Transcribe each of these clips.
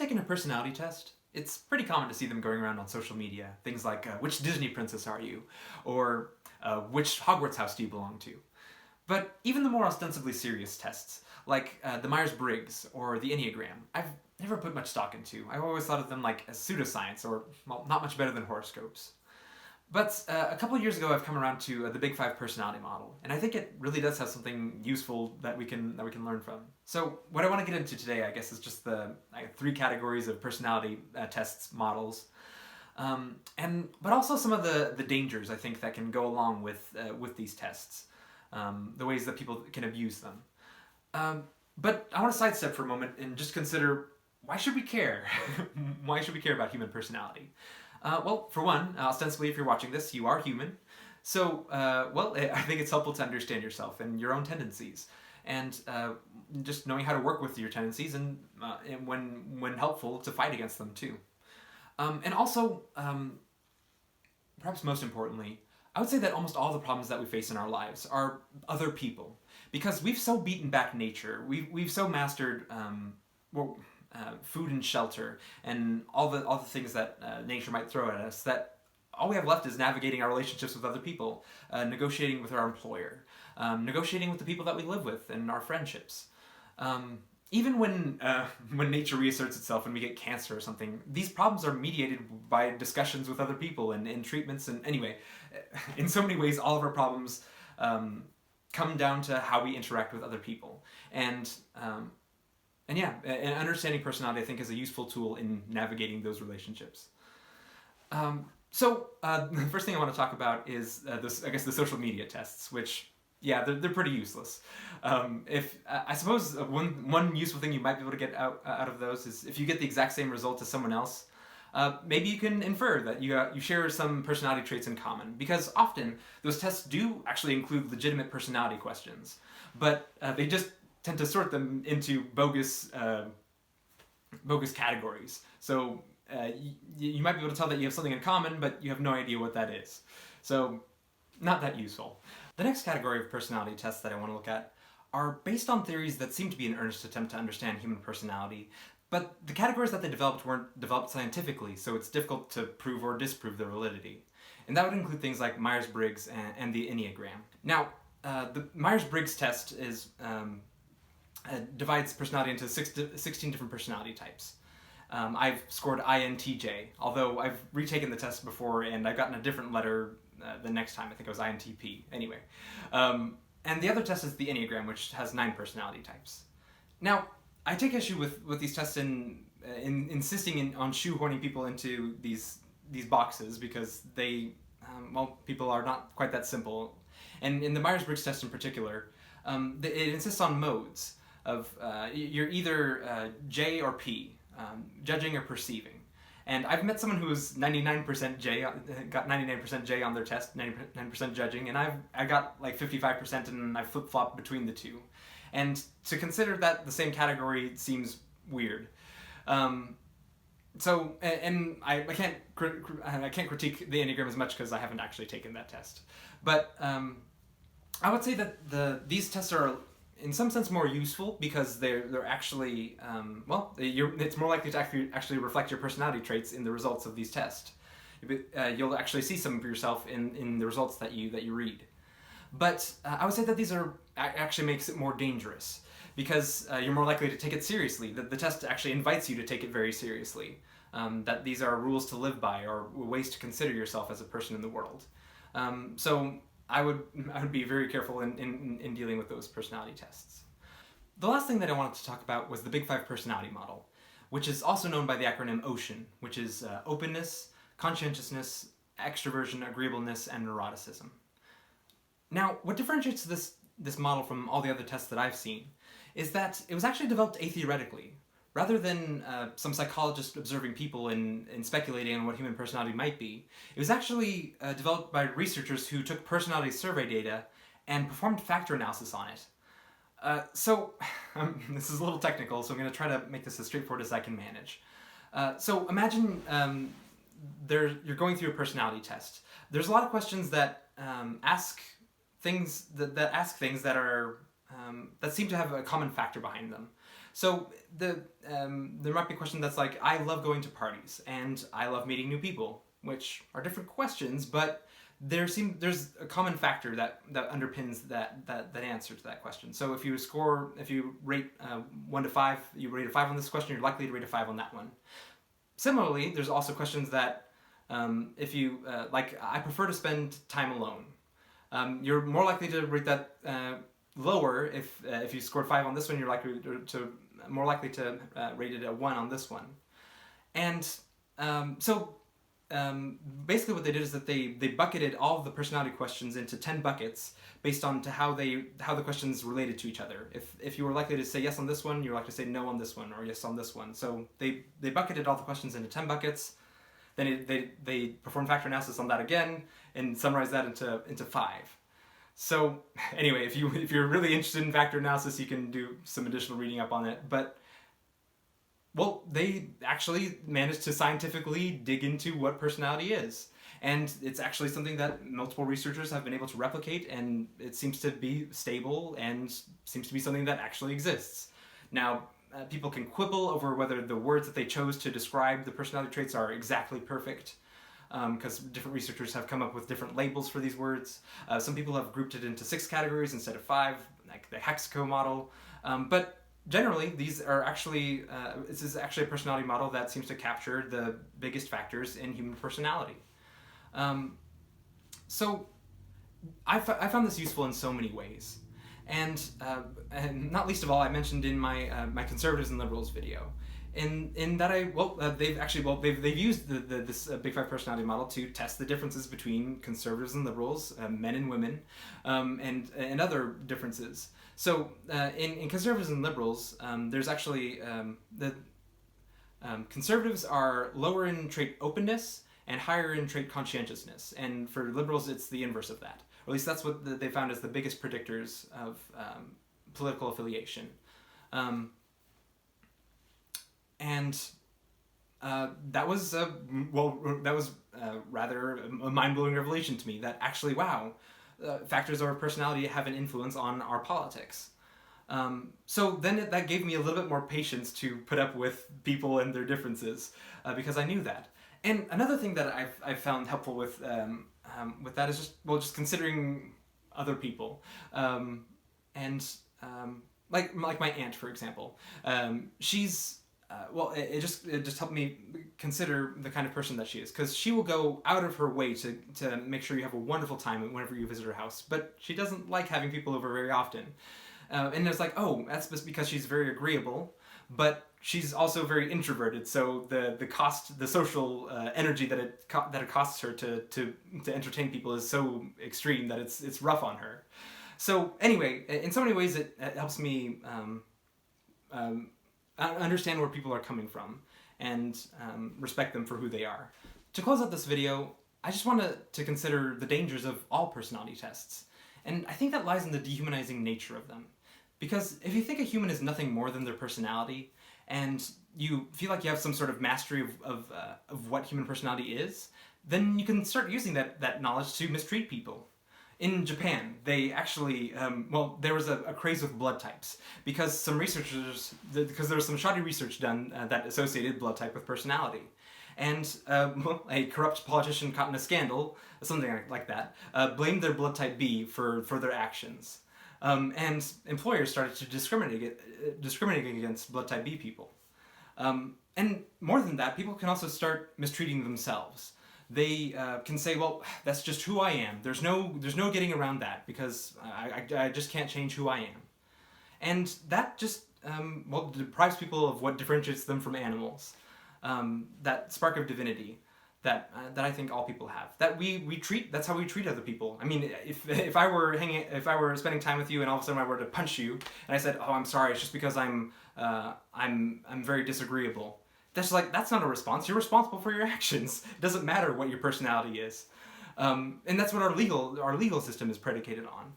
taken a personality test? It's pretty common to see them going around on social media. Things like, which Disney princess are you? Or which Hogwarts house do you belong to? But even the more ostensibly serious tests, like the Myers-Briggs or the Enneagram, I've never put much stock into. I've always thought of them like as pseudoscience, or, well, not much better than horoscopes. But a couple of years ago, I've come around to the Big Five personality model, and I think it really does have something useful that we can learn from. So what I want to get into today, I guess, is just the three categories of personality tests models, but also some of the dangers I think that can go along with these tests, the ways that people can abuse them. But I want to sidestep for a moment and just consider, why should we care? Why should we care about human personality? Well, for one, ostensibly, if you're watching this, you are human. So, well, I think it's helpful to understand yourself and your own tendencies. And just knowing how to work with your tendencies and when helpful, to fight against them too. And also, perhaps most importantly, I would say that almost all the problems that we face in our lives are other people. Because we've so beaten back nature, we've so mastered food and shelter and all the things that nature might throw at us, that all we have left is navigating our relationships with other people, negotiating with our employer, negotiating with the people that we live with, and our friendships. Even when nature reasserts itself and we get cancer or something, these problems are mediated by discussions with other people and treatments. And anyway, in so many ways, all of our problems come down to how we interact with other people. And yeah, and understanding personality, I think, is a useful tool in navigating those relationships. So the first thing I want to talk about is the social media tests, which, yeah, they're pretty useless. I suppose one useful thing you might be able to get out of those is if you get the exact same result as someone else, maybe you can infer that you share some personality traits in common, because often those tests do actually include legitimate personality questions, but they just tend to sort them into bogus categories. So you might be able to tell that you have something in common, but you have no idea what that is. So not that useful. The next category of personality tests that I want to look at are based on theories that seem to be an earnest attempt to understand human personality, but the categories that they developed weren't developed scientifically, so it's difficult to prove or disprove their validity. And that would include things like Myers-Briggs and the Enneagram. Now, the Myers-Briggs test is divides personality into 16 different personality types. I've scored INTJ, although I've retaken the test before and I've gotten a different letter the next time. I think it was INTP. Anyway. And the other test is the Enneagram, which has 9 personality types. Now, I take issue with these tests in insisting on shoehorning people into these boxes, because people are not quite that simple. And in the Myers-Briggs test in particular, it insists on modes of you're either J or P, judging or perceiving. And I've met someone who was 99% J, got 99% J on their test, 99% judging, and I got like 55%, and I flip-flopped between the two. And to consider that the same category seems weird. So, and I can't critique the Enneagram as much because I haven't actually taken that test. But I would say that these tests are in some sense more useful, because they're actually it's more likely to actually reflect your personality traits in the results of these tests. You'll actually see some of yourself in the results that you read. But I would say that these actually makes it more dangerous, because you're more likely to take it seriously. The test actually invites you to take it very seriously. That these are rules to live by, or ways to consider yourself as a person in the world. So I would be very careful in dealing with those personality tests. The last thing that I wanted to talk about was the Big Five personality model, which is also known by the acronym OCEAN, which is openness, conscientiousness, extroversion, agreeableness, and neuroticism. Now, what differentiates this model from all the other tests that I've seen is that it was actually developed atheoretically. Rather than some psychologist observing people and speculating on what human personality might be, it was actually developed by researchers who took personality survey data and performed factor analysis on it. So, this is a little technical, so I'm going to try to make this as straightforward as I can manage. So imagine you're going through a personality test. There's a lot of questions that ask things that are that seem to have a common factor behind them. So there might be a question that's like, I love going to parties and I love meeting new people, which are different questions, but there's a common factor that underpins that answer to that question. So if you rate 1 to 5, you rate a 5 on this question, you're likely to rate a 5 on that one. Similarly, there's also questions that if you like, I prefer to spend time alone. You're more likely to rate that lower if you scored 5 on this one. You're likely to more likely to rate it a 1 on this one. And basically what they did is that they bucketed all of the personality questions into 10 buckets based on how the questions related to each other. If you were likely to say yes on this one, you're likely to say no on this one, or yes on this one. So they bucketed all the questions into 10 buckets. Then they performed factor analysis on that again and summarized that into 5. So anyway, if you're really interested in factor analysis, you can do some additional reading up on it. But well, they actually managed to scientifically dig into what personality is. And it's actually something that multiple researchers have been able to replicate, and it seems to be stable and seems to be something that actually exists. Now, people can quibble over whether the words that they chose to describe the personality traits are exactly perfect, because different researchers have come up with different labels for these words. Some people have grouped it into 6 categories instead of 5, like the Hexaco model. But generally, this is actually a personality model that seems to capture the biggest factors in human personality. So I found this useful in so many ways. And not least of all, I mentioned in my conservatives and liberals video, in that they've used this Big Five personality model to test the differences between conservatives and liberals, men and women, and other differences. So in conservatives and liberals, there's actually conservatives are lower in trait openness and higher in trait conscientiousness, and for liberals it's the inverse of that. Or at least that's what they found as the biggest predictors of political affiliation. That was rather a mind-blowing revelation to me, that actually, wow, factors of our personality have an influence on our politics. So then that gave me a little bit more patience to put up with people and their differences, because I knew that. And another thing that I've found helpful with that is just considering other people, like my aunt, for example. She's it just helped me consider the kind of person that she is, because she will go out of her way to make sure you have a wonderful time whenever you visit her house, but she doesn't like having people over very often. And it's like, oh, that's because she's very agreeable, but she's also very introverted. So the social energy that it costs her to entertain people is so extreme that it's rough on her. So anyway, in so many ways, it helps me understand where people are coming from and respect them for who they are. To close out this video, I just wanted to consider the dangers of all personality tests. And I think that lies in the dehumanizing nature of them. Because if you think a human is nothing more than their personality, and you feel like you have some sort of mastery of what human personality is, then you can start using that knowledge to mistreat people. In Japan, they actually, there was a craze with blood types, because there was some shoddy research done that associated blood type with personality. And a corrupt politician caught in a scandal, something like that, blamed their blood type B for their actions. And employers started to discriminate against blood type B people. And more than that, people can also start mistreating themselves. They can say, well, that's just who I am. There's no getting around that, because I just can't change who I am. And that just deprives people of what differentiates them from animals. That spark of divinity that I think all people have. That's how we treat other people. I mean, if I were spending time with you and all of a sudden I were to punch you and I said, "Oh, I'm sorry, it's just because I'm very disagreeable." That's not a response. You're responsible for your actions. It doesn't matter what your personality is, and that's what our legal system is predicated on.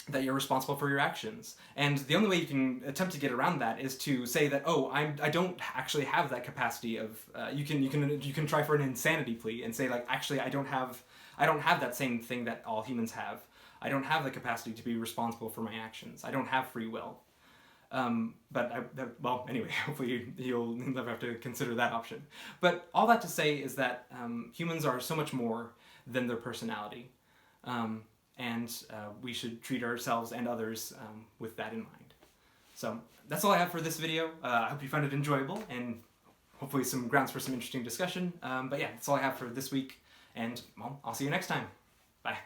That you're responsible for your actions, and the only way you can attempt to get around that is to say that, oh, I don't actually have that capacity of. You can try for an insanity plea and say, like, actually I don't have that same thing that all humans have. I don't have the capacity to be responsible for my actions. I don't have free will. Well, anyway, hopefully you'll never have to consider that option. But all that to say is that humans are so much more than their personality. And we should treat ourselves and others with that in mind. So that's all I have for this video. I hope you found it enjoyable and hopefully some grounds for some interesting discussion. But yeah, that's all I have for this week. And well, I'll see you next time. Bye.